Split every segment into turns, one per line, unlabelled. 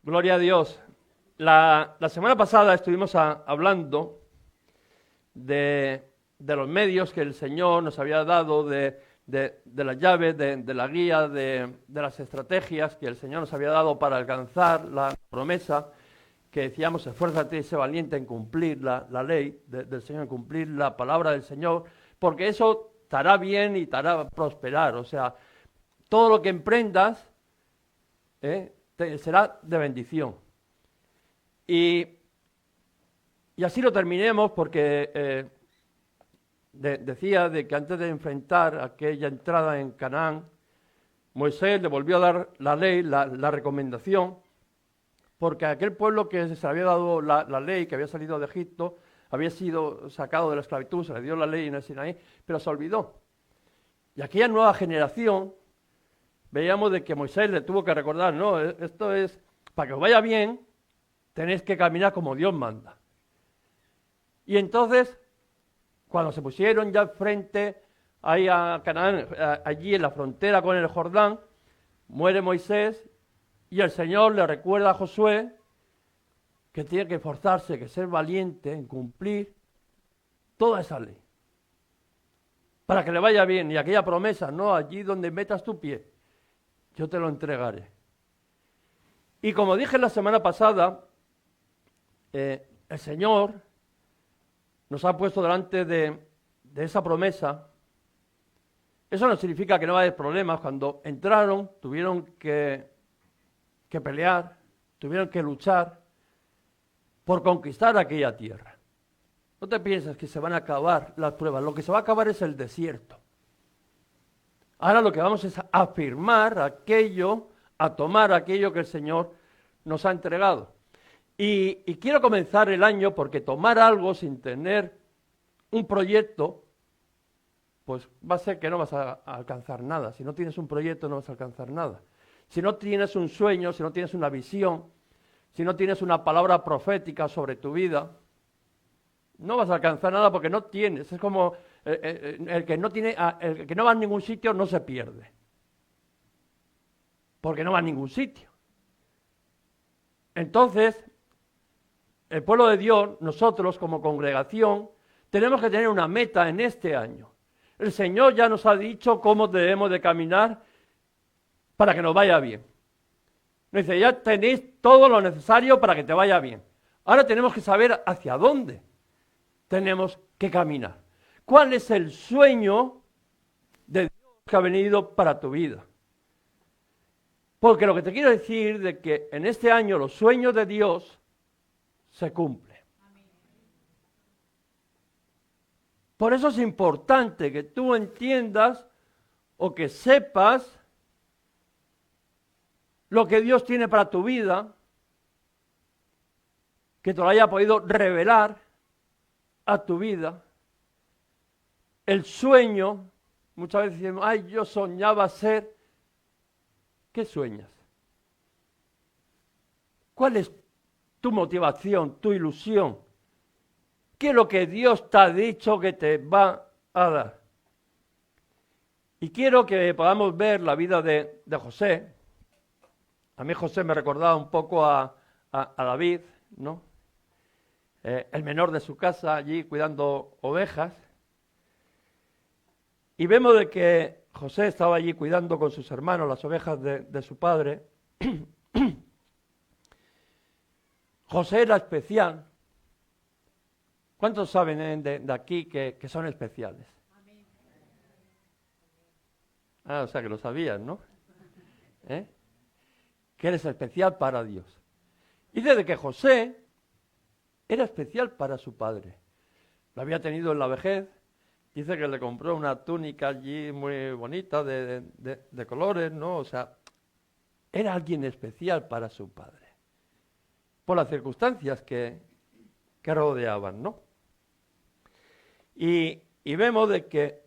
Gloria a Dios. La semana pasada estuvimos hablando de los medios que el Señor nos había dado, de las llaves, de la guía, de las estrategias que el Señor nos había dado para alcanzar la promesa, que decíamos, esfuérzate y sé valiente en cumplir la ley del Señor, en cumplir la palabra del Señor, porque eso te hará bien y te hará prosperar. O sea, todo lo que emprendas será de bendición. Y así lo terminemos porque decía de que antes de enfrentar aquella entrada en Canaán, Moisés le volvió a dar la ley, la recomendación, porque aquel pueblo que se le había dado la ley, que había salido de Egipto, había sido sacado de la esclavitud, se le dio la ley en el Sinaí, pero se olvidó. Y aquella nueva generación, veíamos de que Moisés le tuvo que recordar, no, esto es, para que os vaya bien, tenéis que caminar como Dios manda. Y entonces, cuando se pusieron ya frente ahí a Canaán, allí en la frontera con el Jordán, muere Moisés y el Señor le recuerda a Josué que tiene que esforzarse, que ser valiente en cumplir toda esa ley. Para que le vaya bien. Y aquella promesa, no, allí donde metas tu pie, yo te lo entregaré. Y como dije la semana pasada, el Señor nos ha puesto delante de esa promesa. Eso no significa que no va a haber problemas. Cuando entraron, tuvieron que pelear, tuvieron que luchar por conquistar aquella tierra. No te pienses que se van a acabar las pruebas. Lo que se va a acabar es el desierto. Ahora lo que vamos es a afirmar aquello, a tomar aquello que el Señor nos ha entregado. Y quiero comenzar el año porque tomar algo sin tener un proyecto, pues va a ser que no vas a alcanzar nada. Si no tienes un proyecto no vas a alcanzar nada. Si no tienes un sueño, si no tienes una visión, si no tienes una palabra profética sobre tu vida, no vas a alcanzar nada porque no tienes. Es como el que no va a ningún sitio no se pierde. Porque no va a ningún sitio. Entonces, el pueblo de Dios, nosotros como congregación, tenemos que tener una meta en este año. El Señor ya nos ha dicho cómo debemos de caminar para que nos vaya bien. Nos dice, ya tenéis todo lo necesario para que te vaya bien. Ahora tenemos que saber hacia dónde tenemos que caminar. ¿Cuál es el sueño de Dios que ha venido para tu vida? Porque lo que te quiero decir de que en este año los sueños de Dios se cumplen. Por eso es importante que tú entiendas o que sepas lo que Dios tiene para tu vida, que te lo haya podido revelar a tu vida. El sueño, muchas veces decimos, ay, yo soñaba ser. ¿Qué sueñas? ¿Cuál es tu motivación, tu ilusión? ¿Qué es lo que Dios te ha dicho que te va a dar? Y quiero que podamos ver la vida de José. A mí José me recordaba un poco a David, ¿no? El menor de su casa, allí cuidando ovejas. Y vemos de que José estaba allí cuidando con sus hermanos las ovejas de su padre. José era especial. ¿Cuántos saben de aquí que son especiales? Ah, o sea que lo sabían, ¿no? Que eres especial para Dios. Y desde que José era especial para su padre. Lo había tenido en la vejez. Dice que le compró una túnica allí muy bonita de colores, ¿no? O sea, era alguien especial para su padre. Por las circunstancias que rodeaban, ¿no? Y vemos de que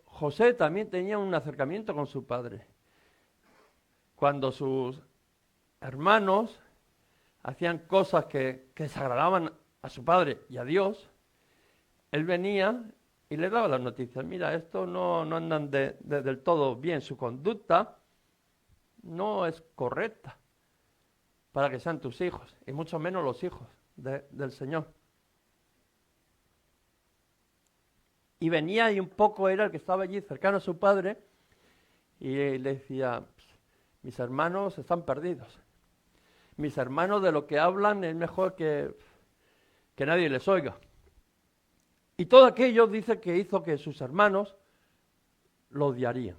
José también tenía un acercamiento con su padre. Cuando sus hermanos hacían cosas que desagradaban a su padre y a Dios, él venía y le daba las noticias. Mira, esto no andan del todo bien su conducta. no es correcta para que sean tus hijos, y mucho menos los hijos del Señor. Y venía y un poco era el que estaba allí cercano a su padre y le decía, mis hermanos están perdidos. Mis hermanos de lo que hablan es mejor que nadie les oiga. Y todo aquello dice que hizo que sus hermanos lo odiarían.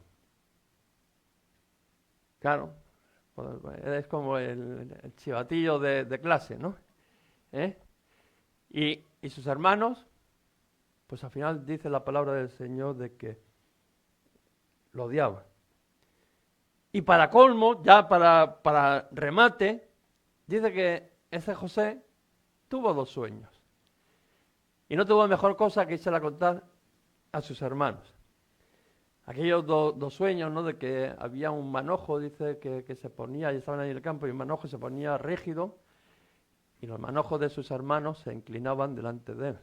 Claro, es como el chivatillo de clase, ¿no? Y sus hermanos, pues al final dice la palabra del Señor de que lo odiaban. Y para colmo, ya para remate, dice que ese José tuvo 2 sueños. Y no tuvo mejor cosa que irse a contar a sus hermanos. Aquellos dos sueños, ¿no? De que había un manojo, dice, que se ponía, y estaban ahí en el campo, y el manojo se ponía rígido, y los manojos de sus hermanos se inclinaban delante de él.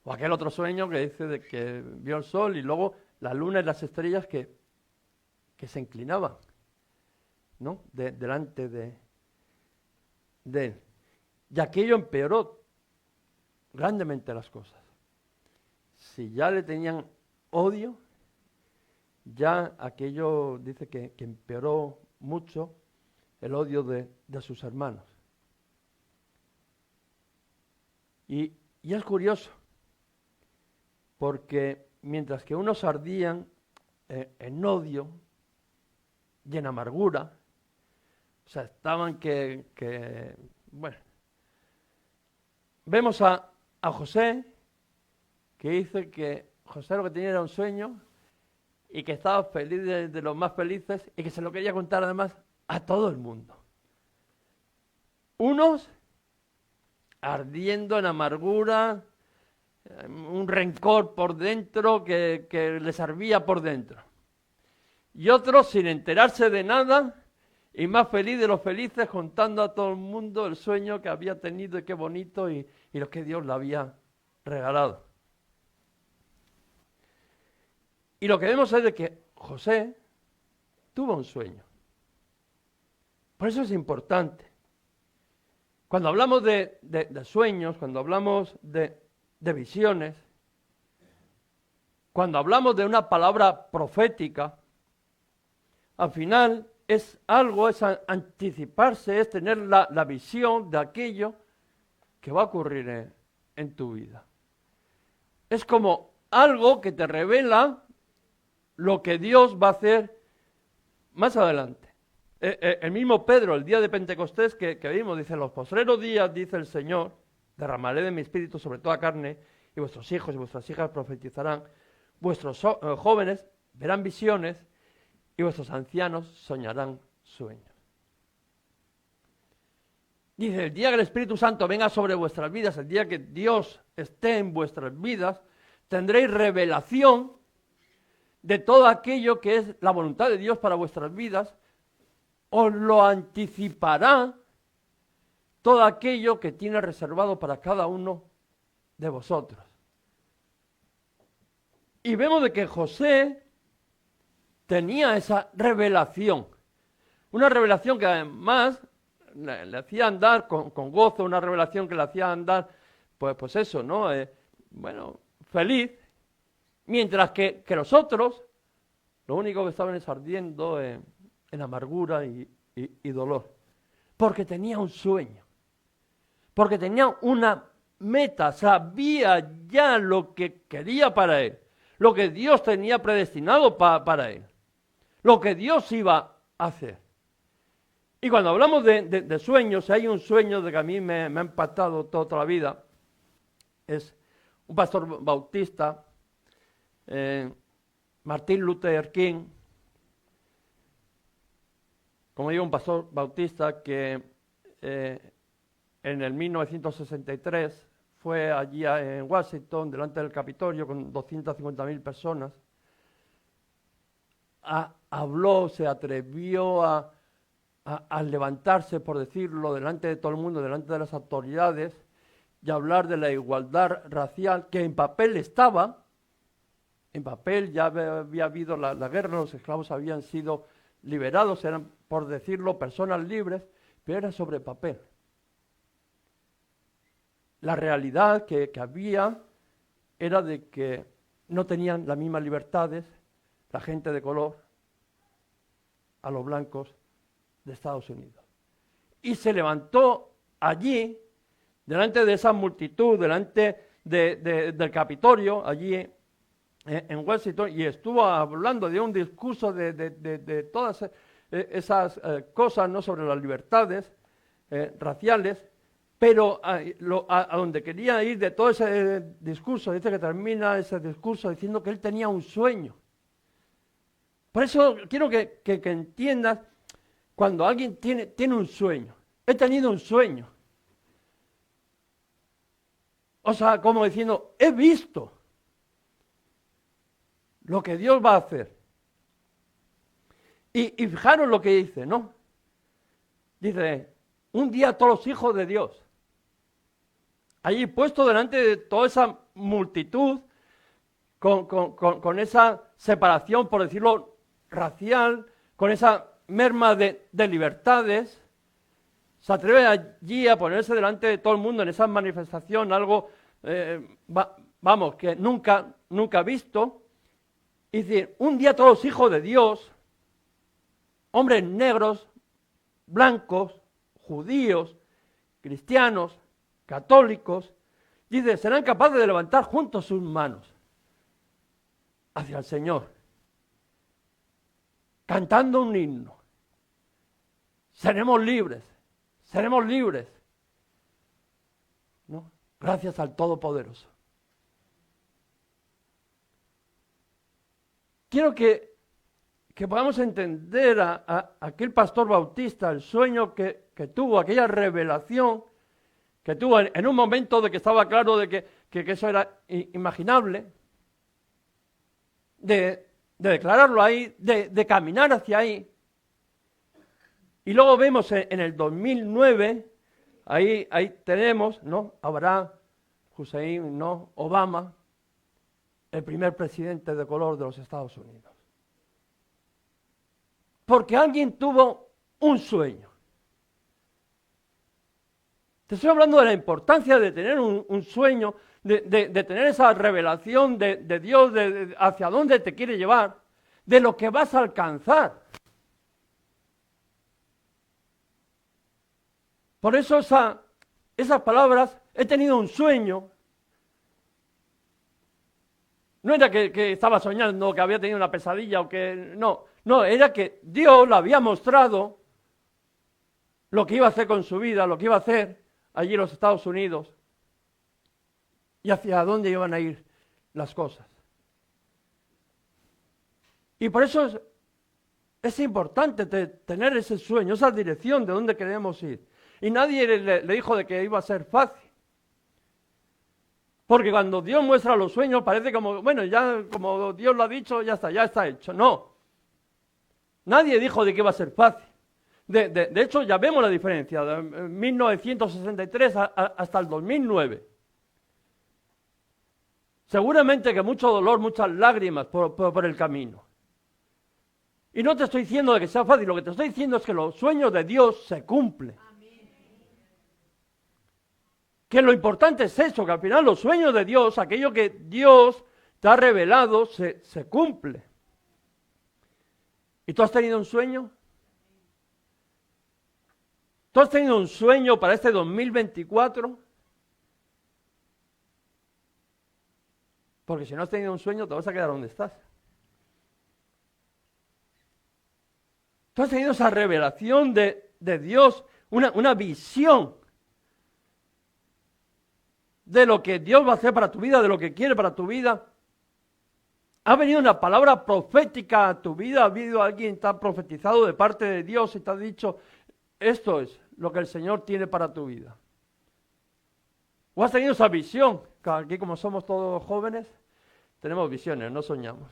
O aquel otro sueño que dice de que vio el sol y luego la luna y las estrellas que se inclinaban, ¿no? Delante de él. Y aquello empeoró grandemente las cosas. Si ya le tenían odio, ya aquello dice que empeoró mucho el odio de sus hermanos. Y es curioso, porque mientras que unos ardían en odio y en amargura, o sea, estaban bueno, vemos a José, que dice que José lo que tenía era un sueño y que estaba feliz de los más felices y que se lo quería contar además a todo el mundo. Unos ardiendo en amargura, un rencor por dentro que les ardía por dentro. Y otros sin enterarse de nada y más feliz de los felices contando a todo el mundo el sueño que había tenido y qué bonito y lo que Dios le había regalado. Y lo que vemos es de que José tuvo un sueño. Por eso es importante. Cuando hablamos de sueños, cuando hablamos de visiones, cuando hablamos de una palabra profética, al final es algo, es anticiparse, es tener la visión de aquello que va a ocurrir en tu vida. Es como algo que te revela lo que Dios va a hacer más adelante. El mismo Pedro, el día de Pentecostés que vimos, dice, en los postreros días, dice el Señor, derramaré de mi espíritu sobre toda carne, y vuestros hijos y vuestras hijas profetizarán, vuestros jóvenes verán visiones, y vuestros ancianos soñarán sueños. Dice, el día que el Espíritu Santo venga sobre vuestras vidas, el día que Dios esté en vuestras vidas, tendréis revelación de todo aquello que es la voluntad de Dios para vuestras vidas, os lo anticipará todo aquello que tiene reservado para cada uno de vosotros. Y vemos de que José tenía esa revelación, una revelación que además le hacía andar con gozo, una revelación que le hacía andar, pues eso, ¿no? Bueno, feliz, mientras que los otros, lo único que estaban es ardiendo en amargura y dolor, porque tenía un sueño, porque tenía una meta, sabía ya lo que quería para él, lo que Dios tenía predestinado para él, lo que Dios iba a hacer. Y cuando hablamos de sueños, hay un sueño de que a mí me ha impactado toda la vida, es un pastor bautista, Martin Luther King, como digo, un pastor bautista que en el 1963 fue allí en Washington, delante del Capitolio, con 250.000 personas, habló, se atrevió a levantarse, por decirlo, delante de todo el mundo, delante de las autoridades, y hablar de la igualdad racial, que en papel estaba, en papel ya había habido la guerra, los esclavos habían sido liberados, eran, por decirlo, personas libres, pero era sobre papel. La realidad que había era de que no tenían las mismas libertades la gente de color a los blancos de Estados Unidos. Y se levantó allí, delante de esa multitud, delante del Capitolio, allí en Washington, y estuvo hablando de un discurso de todas esas cosas, ¿no?, sobre las libertades raciales, pero a donde quería ir de todo ese discurso, dice que termina ese discurso diciendo que él tenía un sueño. Por eso quiero que entiendas, cuando alguien tiene un sueño, he tenido un sueño. O sea, como diciendo, he visto lo que Dios va a hacer. Y fijaros lo que dice, ¿no? Dice, un día todos los hijos de Dios, allí puesto delante de toda esa multitud, con esa separación, por decirlo, racial, con esa merma de libertades, se atreve allí a ponerse delante de todo el mundo en esa manifestación, algo, vamos, que nunca visto, y decir, un día todos los hijos de Dios, hombres negros, blancos, judíos, cristianos, católicos, dice, serán capaces de levantar juntos sus manos hacia el Señor, cantando un himno. Seremos libres, ¿no? Gracias al Todopoderoso. Quiero que podamos entender a aquel pastor bautista, el sueño que tuvo, aquella revelación que tuvo en un momento de que estaba claro de que eso era imaginable, de declararlo ahí, de caminar hacia ahí. Y luego vemos en el 2009, ahí tenemos, ¿no?, Barack Hussein, ¿no?, Obama, el primer presidente de color de los Estados Unidos. Porque alguien tuvo un sueño. Te estoy hablando de la importancia de tener un sueño, de tener esa revelación de Dios, de hacia dónde te quiere llevar, de lo que vas a alcanzar. Por eso esas palabras, he tenido un sueño, no era que estaba soñando, que había tenido una pesadilla o que... No, era que Dios le había mostrado lo que iba a hacer con su vida, lo que iba a hacer allí en los Estados Unidos y hacia dónde iban a ir las cosas. Y por eso es importante tener ese sueño, esa dirección de dónde queremos ir. Y nadie le dijo de que iba a ser fácil. Porque cuando Dios muestra los sueños parece como, bueno, ya como Dios lo ha dicho, ya está hecho. No. Nadie dijo de que iba a ser fácil. De hecho, ya vemos la diferencia, de 1963 hasta el 2009. Seguramente que mucho dolor, muchas lágrimas por el camino. Y no te estoy diciendo de que sea fácil, lo que te estoy diciendo es que los sueños de Dios se cumplen. Que lo importante es eso, que al final los sueños de Dios, aquello que Dios te ha revelado, se cumple. ¿Y tú has tenido un sueño? ¿Tú has tenido un sueño para este 2024? Porque si no has tenido un sueño, te vas a quedar donde estás. Tú has tenido esa revelación de Dios, una visión de lo que Dios va a hacer para tu vida, de lo que quiere para tu vida. Ha venido una palabra profética a tu vida, ha habido alguien que te ha profetizado de parte de Dios y te ha dicho, esto es lo que el Señor tiene para tu vida. ¿O has tenido esa visión? Aquí como somos todos jóvenes, tenemos visiones, no soñamos.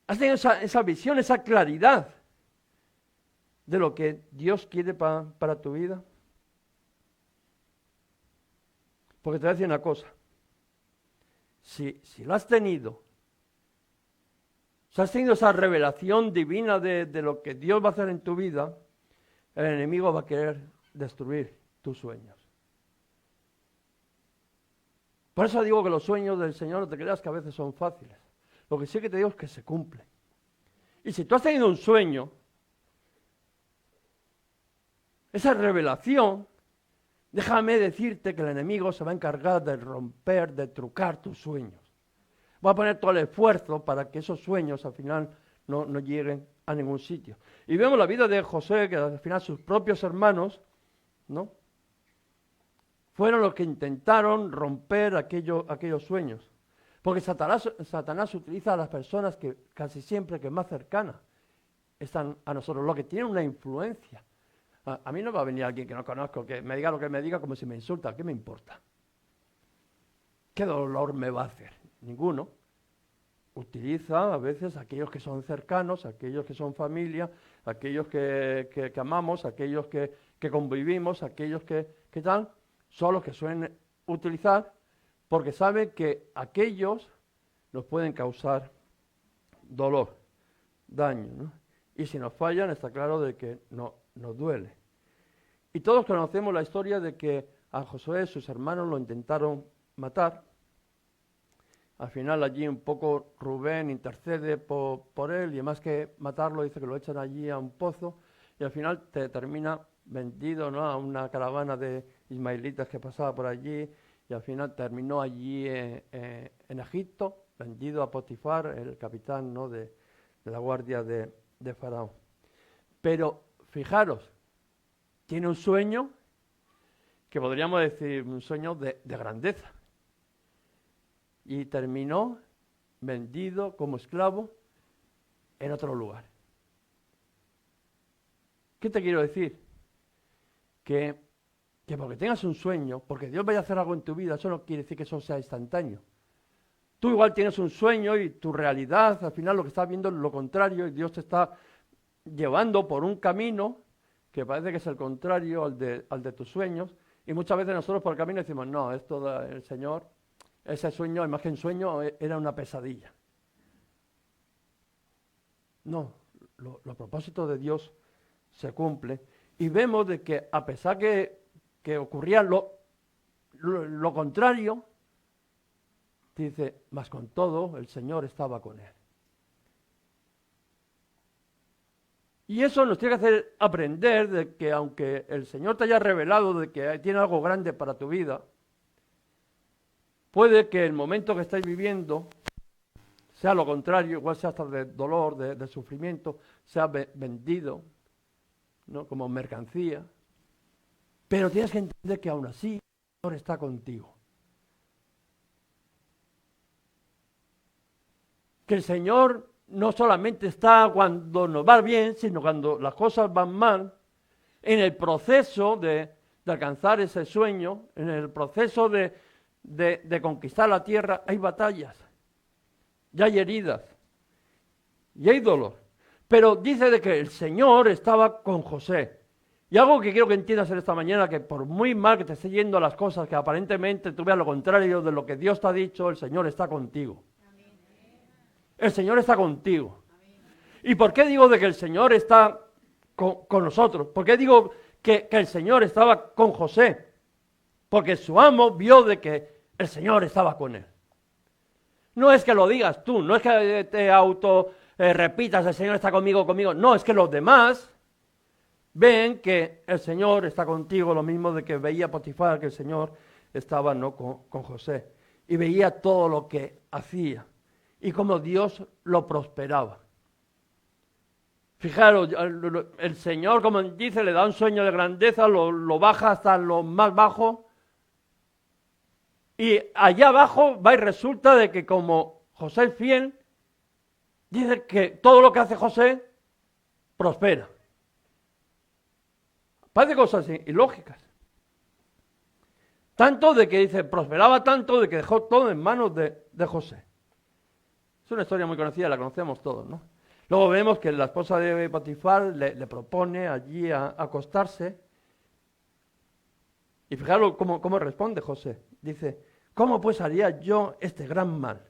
¿Has tenido esa visión, esa claridad de lo que Dios quiere para tu vida? Porque te voy a decir una cosa. Si lo has tenido, Si has tenido esa revelación divina de lo que Dios va a hacer en tu vida, el enemigo va a querer destruir tus sueños. Por eso digo que los sueños del Señor, no te creas que a veces son fáciles. Lo que sí que te digo es que se cumplen. Y si tú has tenido un sueño, esa revelación, déjame decirte que el enemigo se va a encargar de romper, de trucar tus sueños. Va a poner todo el esfuerzo para que esos sueños al final no lleguen a ningún sitio. Y vemos la vida de José, que al final sus propios hermanos, ¿no?, fueron los que intentaron romper aquellos sueños. Porque Satanás utiliza a las personas que casi siempre que más cercanas están a nosotros, los que tienen una influencia. A mí no va a venir alguien que no conozco, que me diga lo que me diga como si me insulta. ¿Qué me importa? ¿Qué dolor me va a hacer? Ninguno. Utiliza a veces a aquellos que son cercanos, a aquellos que son familia, a aquellos que amamos, a aquellos que convivimos, a aquellos que tal, son los que suelen utilizar porque saben que aquellos nos pueden causar dolor, daño, ¿no? Y si nos fallan, está claro de que nos duele. Y todos conocemos la historia de que a Josué sus hermanos lo intentaron matar. Al final allí un poco Rubén intercede por él y más que matarlo dice que lo echan allí a un pozo y al final termina vendido, ¿no?, a una caravana de ismaelitas que pasaba por allí y al final terminó allí en Egipto, vendido a Potifar, el capitán, ¿no?, de la guardia de Faraón. Pero fijaros, tiene un sueño que podríamos decir un sueño de grandeza. Y terminó vendido como esclavo en otro lugar. ¿Qué te quiero decir? Que porque tengas un sueño, porque Dios vaya a hacer algo en tu vida, eso no quiere decir que eso sea instantáneo. Tú igual tienes un sueño y tu realidad, al final lo que estás viendo es lo contrario y Dios te está llevando por un camino que parece que es el contrario al de tus sueños. Y muchas veces nosotros por el camino decimos, no, esto del Señor, ese sueño, más que un sueño, era una pesadilla. No, los propósitos de Dios se cumplen. Y vemos de que a pesar que ocurría lo contrario, dice, mas con todo el Señor estaba con él. Y eso nos tiene que hacer aprender de que aunque el Señor te haya revelado de que tiene algo grande para tu vida, puede que el momento que estáis viviendo sea lo contrario, igual sea hasta de dolor, de sufrimiento, sea vendido, ¿no?, como mercancía. Pero tienes que entender que aún así el Señor está contigo. Que el Señor no solamente está cuando nos va bien, sino cuando las cosas van mal, en el proceso de alcanzar ese sueño, en el proceso de conquistar la tierra, hay batallas, y hay heridas, y hay dolor. Pero dice de que el Señor estaba con José. Y algo que quiero que entiendas en esta mañana, que por muy mal que te esté yendo las cosas, que aparentemente tú veas lo contrario de lo que Dios te ha dicho, el Señor está contigo. El Señor está contigo. ¿Y por qué digo de que el Señor está con nosotros? ¿Por qué digo que el Señor estaba con José? Porque su amo vio de que el Señor estaba con él. No es que lo digas tú, no es que te repitas, el Señor está conmigo. No, es que los demás ven que el Señor está contigo, lo mismo de que veía Potifar que el Señor estaba, ¿no?, con José. Y veía todo lo que hacía y cómo Dios lo prosperaba. Fijaros, el Señor, como dice, le da un sueño de grandeza, lo baja hasta lo más bajo. Y allá abajo va y resulta de que como José es fiel, dice que todo lo que hace José prospera. Parece cosas ilógicas. Tanto de que dice, prosperaba tanto de que dejó todo en manos de José. Es una historia muy conocida, la conocemos todos, ¿no? Luego vemos que la esposa de Potifar le propone allí a acostarse. Y fijaros cómo responde José. Dice, ¿cómo pues haría yo este gran mal?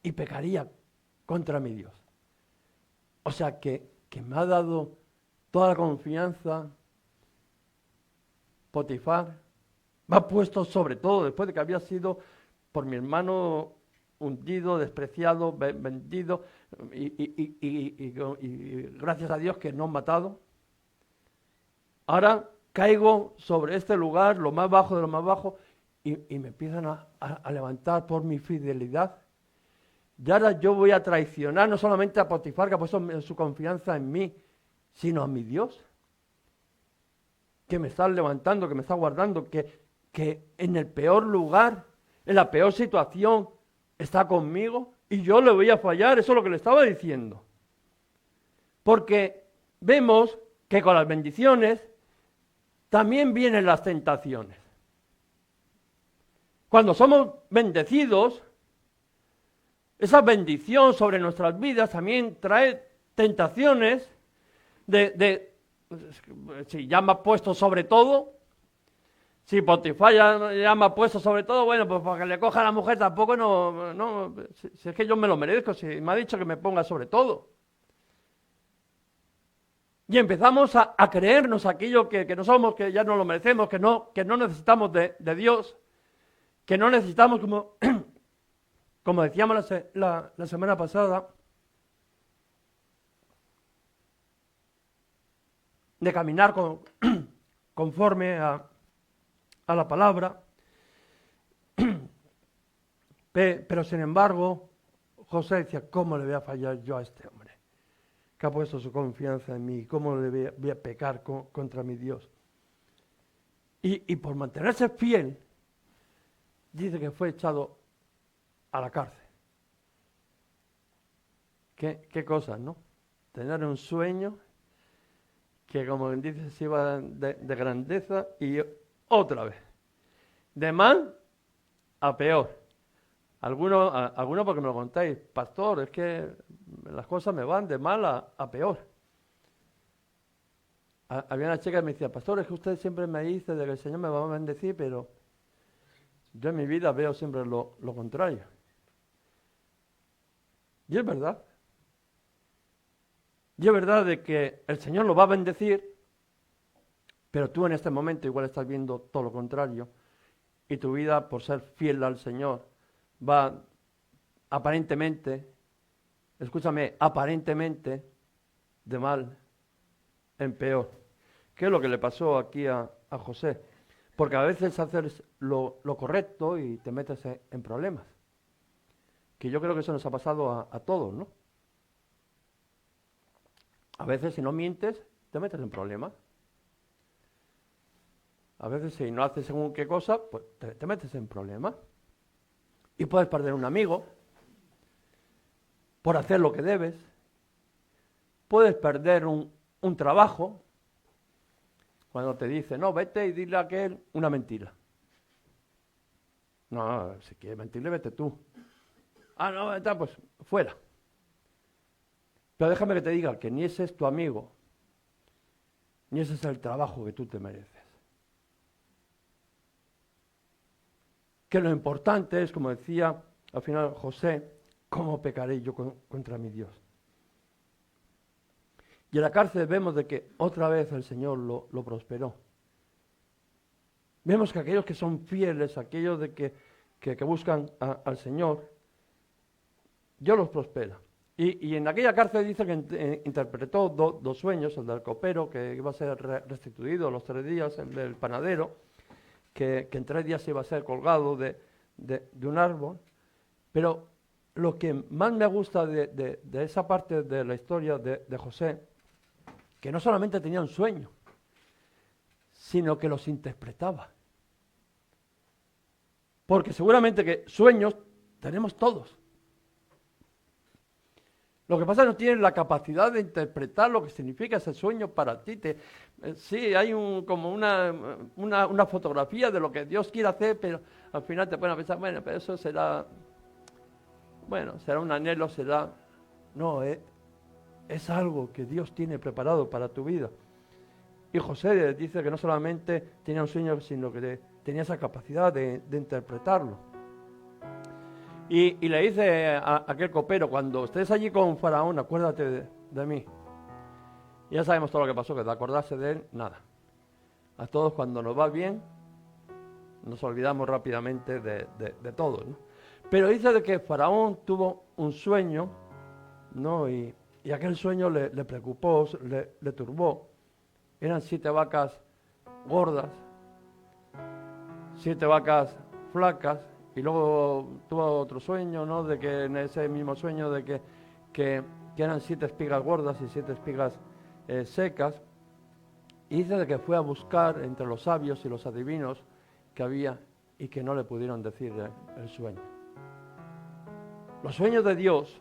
Y pecaría contra mi Dios. O sea, que me ha dado toda la confianza Potifar. Me ha puesto sobre todo, después de que había sido por mi hermano hundido, despreciado, vendido, y gracias a Dios que no han matado. Ahora caigo sobre este lugar, lo más bajo de lo más bajo, y me empiezan a levantar por mi fidelidad. Y ahora yo voy a traicionar no solamente a Potifar, que ha puesto su confianza en mí, sino a mi Dios, que me está levantando, que me está guardando, que en el peor lugar, en la peor situación, está conmigo, y yo le voy a fallar. Eso es lo que le estaba diciendo. Porque vemos que con las bendiciones también vienen las tentaciones. Cuando somos bendecidos, esa bendición sobre nuestras vidas también trae tentaciones si ya me ha puesto sobre todo, si Potifar ya me ha puesto sobre todo, bueno, pues para que le coja a la mujer tampoco no, si es que yo me lo merezco, si me ha dicho que me ponga sobre todo. Y empezamos a creernos aquello que no somos, que ya no lo merecemos, que no necesitamos de Dios, que no necesitamos, como decíamos la semana pasada, de caminar conforme a la palabra. Pero sin embargo, José decía, ¿cómo le voy a fallar yo a este hombre que ha puesto su confianza en mí? ¿Cómo le voy a pecar contra mi Dios? Y por mantenerse fiel, dice que fue echado a la cárcel. ¿Qué cosas, no? Tener un sueño que, como dice, se iba de grandeza y otra vez, de mal a peor. Algunos porque me lo contáis, pastor, es que las cosas me van de mal a peor. Había una chica que me decía, pastor, es que usted siempre me dice de que el Señor me va a bendecir, pero yo en mi vida veo siempre lo contrario. Y es verdad. Y es verdad de que el Señor lo va a bendecir, pero tú en este momento igual estás viendo todo lo contrario, y tu vida, por ser fiel al Señor, va aparentemente, escúchame, aparentemente de mal en peor. ¿Qué es lo que le pasó aquí a José? Porque a veces haces lo correcto y te metes en problemas. Que yo creo que eso nos ha pasado a todos, ¿no? A veces si no mientes, te metes en problemas. A veces si no haces según qué cosa, pues te metes en problemas. Y puedes perder un amigo por hacer lo que debes. Puedes perder un trabajo cuando te dice, no, vete y dile a aquel una mentira. No, si quieres mentirle, vete tú. Ah, no, está, pues fuera. Pero déjame que te diga que ni ese es tu amigo, ni ese es el trabajo que tú te mereces. Que lo importante es, como decía al final José, ¿cómo pecaré yo contra mi Dios? Y en la cárcel vemos de que otra vez el Señor lo prosperó. Vemos que aquellos que son fieles, aquellos de que buscan al Señor, Dios los prospera. Y en aquella cárcel dice que interpretó dos sueños, el del copero, que iba a ser restituido los 3 días, el del panadero, que en 3 días iba a ser colgado de un árbol. Pero lo que más me gusta de esa parte de la historia de José, que no solamente tenía un sueño, sino que los interpretaba. Porque seguramente que sueños tenemos todos. Lo que pasa es que no tienes la capacidad de interpretar lo que significa ese sueño para ti. Sí, hay como una fotografía de lo que Dios quiere hacer, pero al final te pones a pensar, bueno, pero eso será un anhelo, será... No, es algo que Dios tiene preparado para tu vida. Y José dice que no solamente tenía un sueño, sino que tenía esa capacidad de interpretarlo. Y le dice a aquel copero, cuando estés allí con Faraón, acuérdate de mí. Y ya sabemos todo lo que pasó, que de acordarse de él, nada. A todos cuando nos va bien, nos olvidamos rápidamente de todo, ¿no? Pero dice de que Faraón tuvo un sueño, ¿no? Y aquel sueño le preocupó, le turbó. Eran 7 vacas gordas, 7 vacas flacas, y luego tuvo otro sueño, ¿no? De que en ese mismo sueño de que eran 7 espigas gordas y 7 espigas secas. Y dice de que fue a buscar entre los sabios y los adivinos que había y que no le pudieron decir el sueño. Los sueños de Dios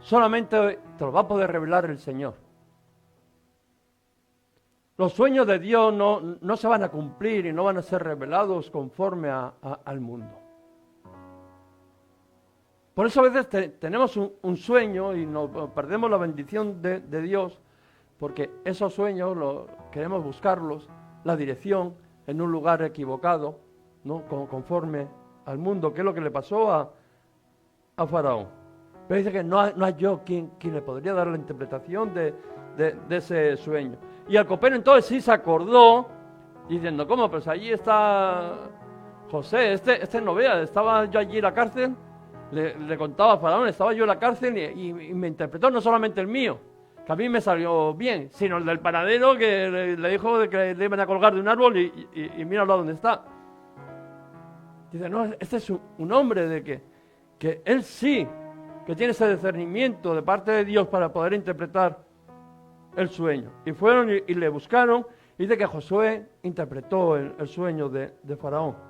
solamente te los va a poder revelar el Señor. Los sueños de Dios no se van a cumplir y no van a ser revelados conforme al mundo. Por eso a veces tenemos un sueño y perdemos la bendición de Dios, porque esos sueños queremos buscarlos, la dirección, en un lugar equivocado, ¿no? Conforme al mundo, que es lo que le pasó a Faraón. Pero dice que no hay yo quien le podría dar la interpretación de ese sueño. Y el copero entonces sí se acordó, diciendo, ¿cómo? Pues allí está José, este no vea, estaba yo allí en la cárcel, le contaba a Faraón, estaba yo en la cárcel y me interpretó no solamente el mío, que a mí me salió bien, sino el del panadero que le dijo de que le iban a colgar de un árbol y míralo dónde está. Dice, no, este es un hombre de que él sí, que tiene ese discernimiento de parte de Dios para poder interpretar el sueño. Y fueron y le buscaron, y dice que Josué interpretó el sueño de Faraón.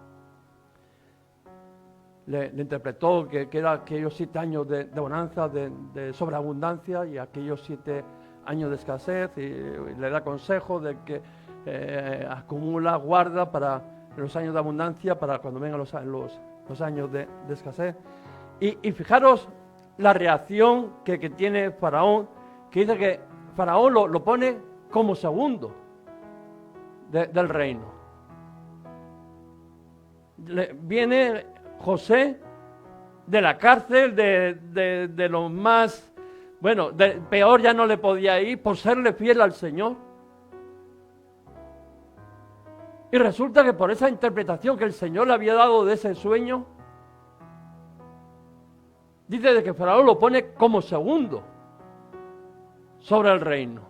Le interpretó que era aquellos 7 años de bonanza, de sobreabundancia, y aquellos 7 años de escasez, y le da consejo de que acumula, guarda para los años de abundancia, para cuando vengan los años de escasez. Y fijaros la reacción que tiene Faraón, que dice que Faraón lo pone como segundo del reino. Viene José de la cárcel, de lo más, bueno, peor ya no le podía ir por serle fiel al Señor. Y resulta que por esa interpretación que el Señor le había dado de ese sueño, dice de que Faraón lo pone como segundo sobre el reino.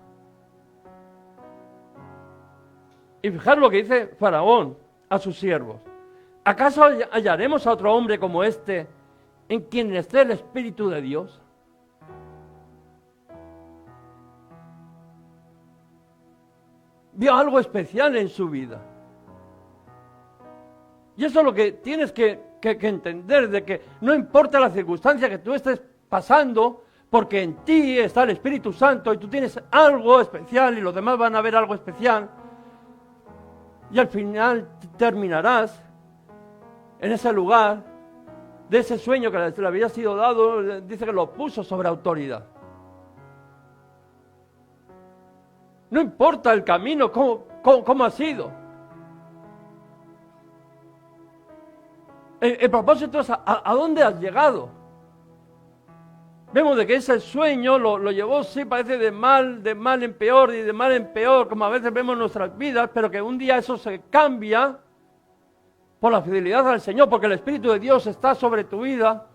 Y fijaros lo que dice Faraón a sus siervos. ¿Acaso hallaremos a otro hombre como este en quien esté el Espíritu de Dios? Vio algo especial en su vida. Y eso es lo que tienes que entender, de que no importa la circunstancia que tú estés pasando, porque en ti está el Espíritu Santo y tú tienes algo especial y los demás van a ver algo especial. Y al final terminarás en ese lugar de ese sueño que le había sido dado, dice que lo puso sobre autoridad. No importa el camino, cómo ha sido. El propósito es a dónde has llegado. Vemos de que ese sueño lo llevó, sí, parece de mal en peor y de mal en peor, como a veces vemos en nuestras vidas, pero que un día eso se cambia por la fidelidad al Señor, porque el Espíritu de Dios está sobre tu vida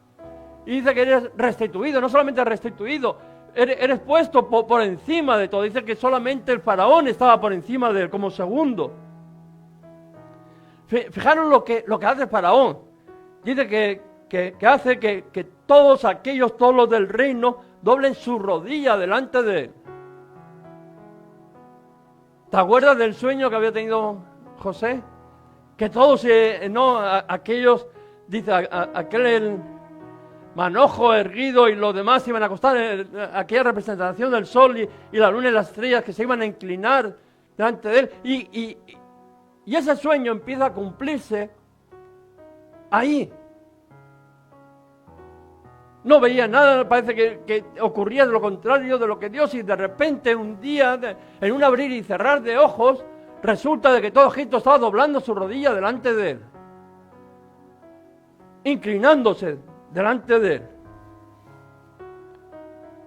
y dice que eres restituido, no solamente restituido, eres puesto por encima de todo. Dice que solamente el faraón estaba por encima de él como segundo. Fijaros lo que hace el faraón. Dice que hace que todos los del reino doblen su rodilla delante de él. ¿Te acuerdas del sueño que había tenido José? Que todos, aquellos, dice, aquel manojo erguido y los demás iban a acostar, aquella representación del sol y la luna y las estrellas que se iban a inclinar delante de él. Y ese sueño empieza a cumplirse ahí. No veía nada, parece que ocurría de lo contrario de lo que Dios, y de repente un día, en un abrir y cerrar de ojos, resulta de que todo Egipto estaba doblando su rodilla delante de él, inclinándose delante de él.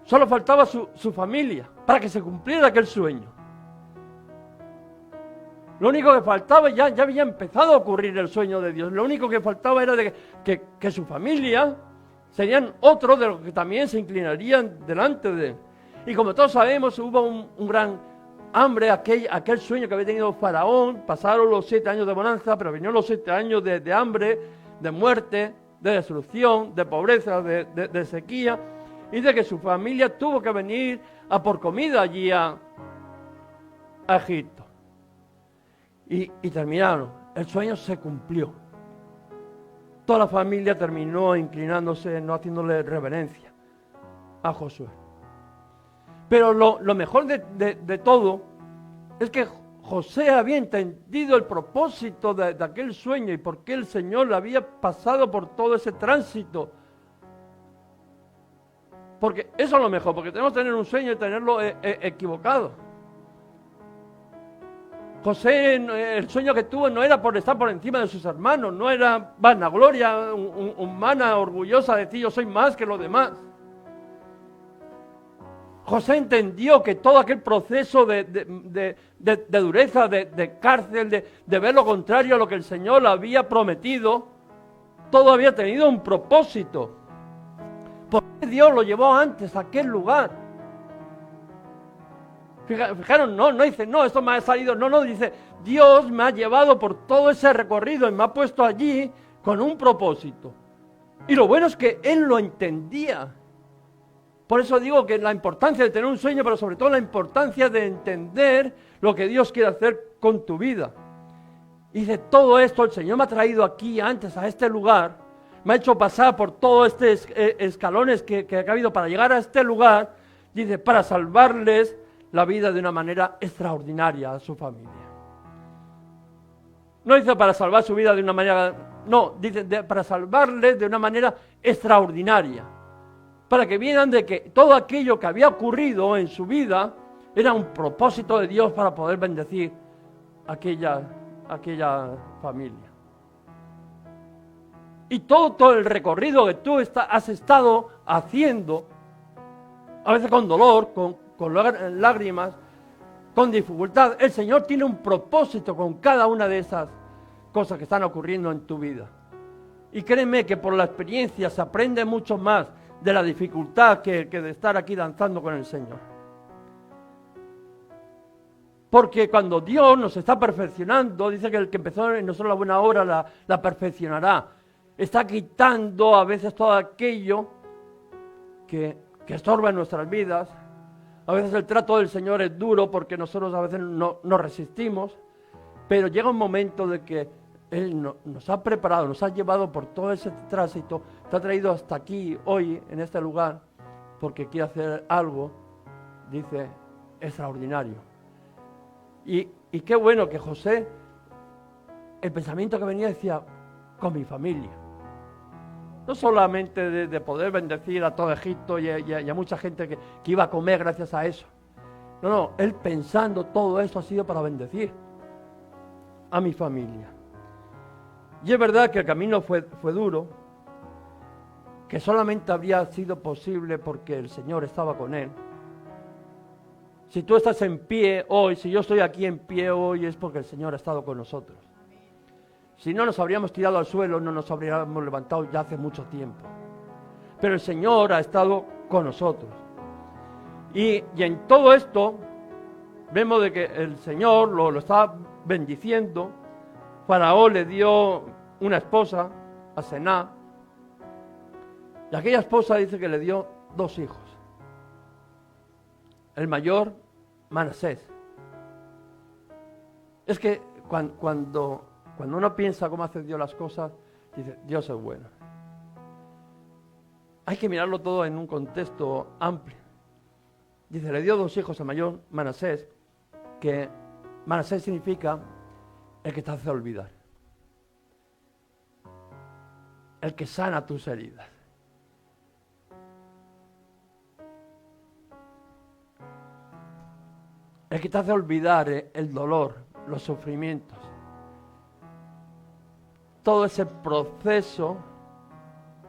Solo faltaba su familia para que se cumpliera aquel sueño. Lo único que faltaba, ya había empezado a ocurrir el sueño de Dios. Lo único que faltaba era que su familia serían otros de los que también se inclinarían delante de él. Y como todos sabemos, hubo un gran hambre, aquel sueño que había tenido Faraón. Pasaron los 7 años de bonanza, pero vinieron los 7 años de hambre, de muerte, de destrucción, de pobreza, de sequía, y de que su familia tuvo que venir a por comida allí a Egipto. Y terminaron, el sueño se cumplió. Toda la familia terminó inclinándose, no haciéndole reverencia a Josué. Pero lo mejor de todo es que José había entendido el propósito de aquel sueño y por qué el Señor le había pasado por todo ese tránsito. Porque eso es lo mejor, porque tenemos que tener un sueño y tenerlo equivocado. José, el sueño que tuvo no era por estar por encima de sus hermanos, no era vanagloria humana, orgullosa de decir yo soy más que los demás. José entendió que todo aquel proceso de dureza, de cárcel, de ver lo contrario a lo que el Señor le había prometido, todo había tenido un propósito. ¿Por qué Dios lo llevó antes a aquel lugar? Fijaron, no dice, no, esto me ha salido, no, dice, Dios me ha llevado por todo ese recorrido y me ha puesto allí con un propósito. Y lo bueno es que él lo entendía. Por eso digo que la importancia de tener un sueño, pero sobre todo la importancia de entender lo que Dios quiere hacer con tu vida. Y de todo esto el Señor me ha traído aquí antes a este lugar, me ha hecho pasar por todos estos escalones que ha habido para llegar a este lugar, dice, para salvarles la vida de una manera extraordinaria a su familia. No dice para salvar su vida de una manera, no, dice para salvarles de una manera extraordinaria. Para que vieran de que todo aquello que había ocurrido en su vida era un propósito de Dios para poder bendecir aquella familia. Y todo el recorrido que tú has estado haciendo, a veces con dolor, con lágrimas, con dificultad, el Señor tiene un propósito con cada una de esas cosas que están ocurriendo en tu vida. Y créeme que por la experiencia se aprende mucho más de la dificultad que de estar aquí danzando con el Señor. Porque cuando Dios nos está perfeccionando, dice que el que empezó en nosotros la buena obra la perfeccionará. Está quitando a veces todo aquello que estorba en nuestras vidas. A veces el trato del Señor es duro porque nosotros a veces no resistimos, pero llega un momento de que Él nos ha preparado, nos ha llevado por todo ese tránsito, te ha traído hasta aquí, hoy, en este lugar, porque quiere hacer algo, dice, extraordinario. Y qué bueno que José, el pensamiento que venía decía, con mi familia. No solamente de poder bendecir a todo Egipto y a mucha gente que iba a comer gracias a eso. No, él pensando todo esto ha sido para bendecir a mi familia. Y es verdad que el camino fue duro, que solamente habría sido posible porque el Señor estaba con él. Si tú estás en pie hoy, si yo estoy aquí en pie hoy, es porque el Señor ha estado con nosotros. Si no nos habríamos tirado al suelo, no nos habríamos levantado ya hace mucho tiempo. Pero el Señor ha estado con nosotros. Y en todo esto, vemos de que el Señor lo está bendiciendo. Faraón le dio una esposa, a Sená. Y aquella esposa dice que le dio 2 hijos. El mayor, Manasés. Es que cuando uno piensa cómo hace Dios las cosas, dice, Dios es bueno. Hay que mirarlo todo en un contexto amplio. Dice, le dio 2 hijos al mayor, Manasés, que Manasés significa el que te hace olvidar. El que sana tus heridas. El que te hace olvidar el dolor, los sufrimientos. Todo ese proceso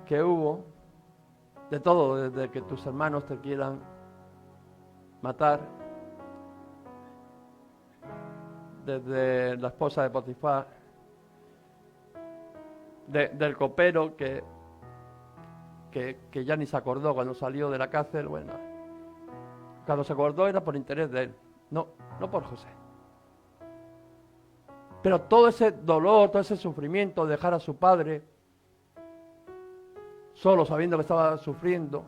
que hubo de todo, desde que tus hermanos te quieran matar, desde la esposa de Potifar, del copero que ya ni se acordó cuando salió de la cárcel. Bueno, cuando se acordó era por interés de él, no por José. Pero todo ese dolor, todo ese sufrimiento, dejar a su padre solo sabiendo que estaba sufriendo,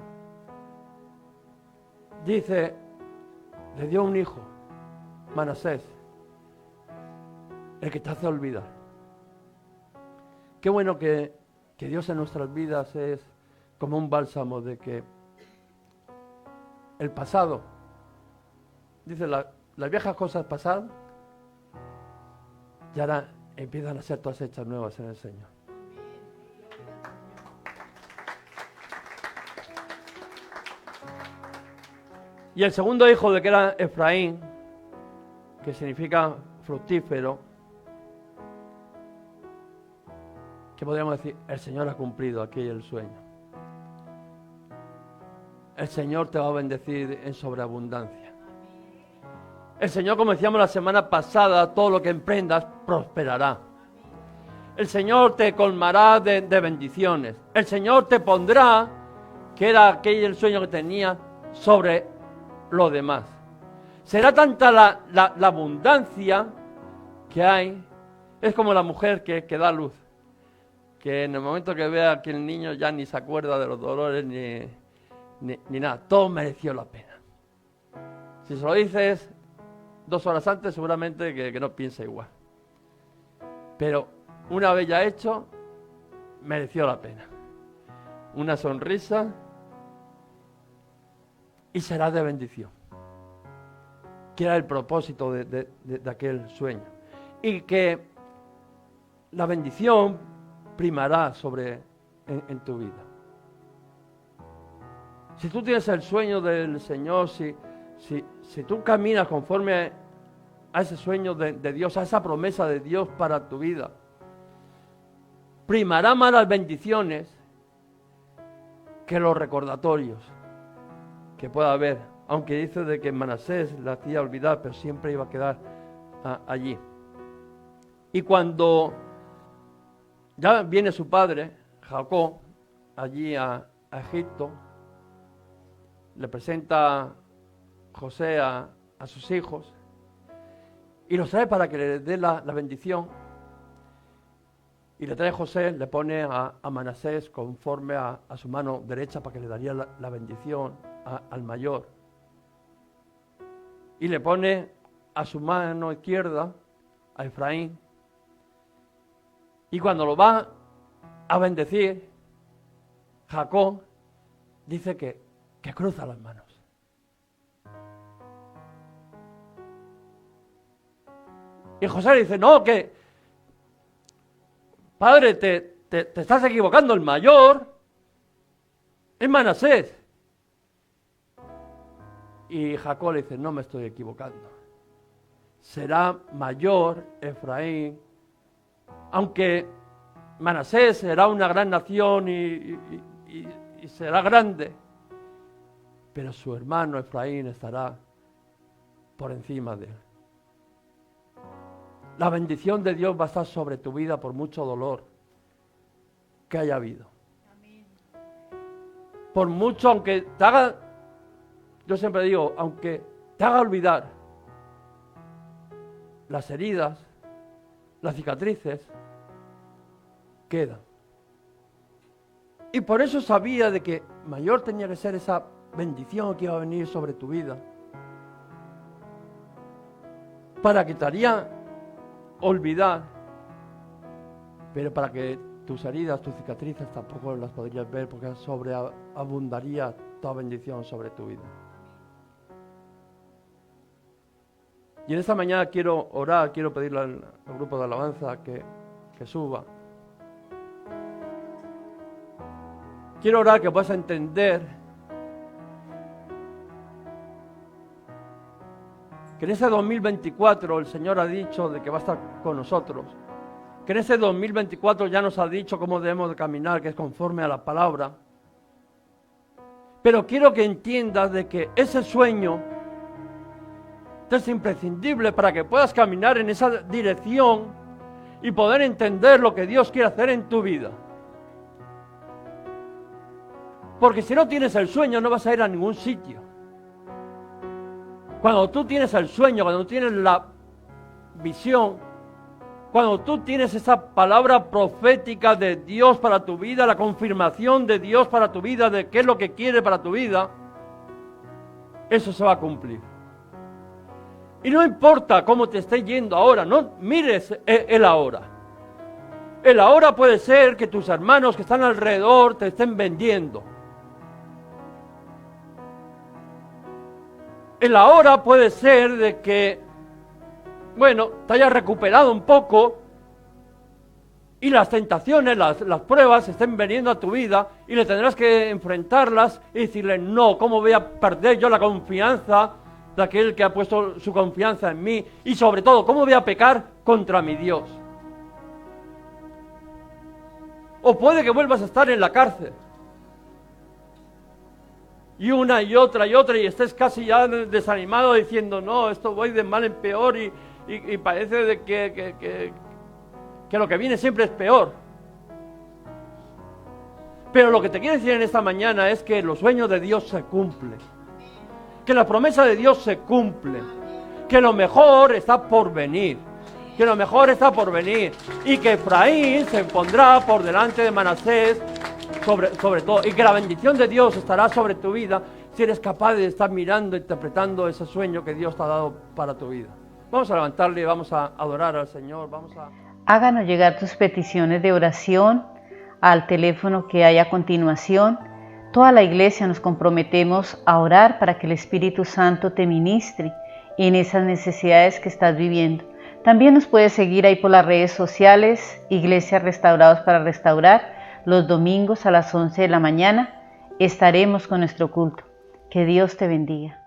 dice, le dio un hijo, Manasés, el que te hace olvidar. Qué bueno que Dios en nuestras vidas es como un bálsamo, de que el pasado, dice, las viejas cosas pasadas, y ahora empiezan a ser todas hechas nuevas en el Señor. Y el segundo hijo de que era Efraín, que significa fructífero, que podríamos decir, el Señor ha cumplido aquí el sueño. El Señor te va a bendecir en sobreabundancia. El Señor, como decíamos la semana pasada, todo lo que emprendas prosperará. El Señor te colmará de bendiciones. El Señor te pondrá, que era aquel el sueño que tenía, sobre lo demás. Será tanta la abundancia que hay. Es como la mujer que da luz, que en el momento que vea que el niño ya ni se acuerda de los dolores ni nada. Todo mereció la pena. Si se lo dices 2 horas antes, seguramente que no piensa igual. Pero una vez ya hecho, mereció la pena. Una sonrisa y será de bendición. Que era el propósito de aquel sueño. Y que la bendición primará en tu vida. Si tú tienes el sueño del Señor, si tú caminas conforme a ese sueño de Dios, a esa promesa de Dios para tu vida, primará más las bendiciones que los recordatorios que pueda haber. Aunque dice de que Manasés la hacía olvidar, pero siempre iba a quedar allí. Y cuando ya viene su padre, Jacob, allí a Egipto, le presenta José a sus hijos y los trae para que le dé la bendición. Y le trae José, le pone a Manasés conforme a su mano derecha para que le daría la bendición al mayor. Y le pone a su mano izquierda a Efraín. Y cuando lo va a bendecir, Jacob dice que cruza las manos. Y José le dice, no, que padre, te estás equivocando, el mayor es Manasés. Y Jacob le dice, no me estoy equivocando. Será mayor Efraín, aunque Manasés será una gran nación y será grande, pero su hermano Efraín estará por encima de él. La bendición de Dios va a estar sobre tu vida por mucho dolor que haya habido. Amén. Por mucho, aunque te haga, yo siempre digo, aunque te haga olvidar las heridas, las cicatrices, quedan. Y por eso sabía de que mayor tenía que ser esa bendición que iba a venir sobre tu vida, para que te haría olvidar, pero para que tus heridas, tus cicatrices tampoco las podrías ver, porque sobreabundaría toda bendición sobre tu vida. Y en esta mañana quiero orar, quiero pedirle al grupo de alabanza que suba. Quiero orar que puedas entender que en ese 2024 el Señor ha dicho de que va a estar con nosotros. Que en ese 2024 ya nos ha dicho cómo debemos de caminar, que es conforme a la palabra. Pero quiero que entiendas de que ese sueño es imprescindible para que puedas caminar en esa dirección y poder entender lo que Dios quiere hacer en tu vida. Porque si no tienes el sueño no vas a ir a ningún sitio. Cuando tú tienes el sueño, cuando tienes la visión, cuando tú tienes esa palabra profética de Dios para tu vida, la confirmación de Dios para tu vida, de qué es lo que quiere para tu vida, eso se va a cumplir. Y no importa cómo te esté yendo ahora, no mires el ahora. El ahora puede ser que tus hermanos que están alrededor te estén vendiendo. El ahora puede ser de que, bueno, te hayas recuperado un poco y las tentaciones, las pruebas estén viniendo a tu vida y le tendrás que enfrentarlas y decirle, no, ¿cómo voy a perder yo la confianza de aquel que ha puesto su confianza en mí? Y sobre todo, ¿cómo voy a pecar contra mi Dios? O puede que vuelvas a estar en la cárcel. Y una y otra y estés casi ya desanimado diciendo, no, esto voy de mal en peor y parece de que lo que viene siempre es peor. Pero lo que te quiero decir en esta mañana es que los sueños de Dios se cumplen, que la promesa de Dios se cumple, que lo mejor está por venir, y que Efraín se pondrá por delante de Manasés sobre todo, y que la bendición de Dios estará sobre tu vida si eres capaz de estar mirando, interpretando ese sueño que Dios te ha dado para tu vida. Vamos a levantarle y vamos a adorar al Señor.
Háganos llegar tus peticiones de oración al teléfono que hay a continuación. Toda la iglesia nos comprometemos a orar para que el Espíritu Santo te ministre en esas necesidades que estás viviendo. También nos puedes seguir ahí por las redes sociales, Iglesias Restaurados para Restaurar. Los domingos a las 11 de la mañana estaremos con nuestro culto. Que Dios te bendiga.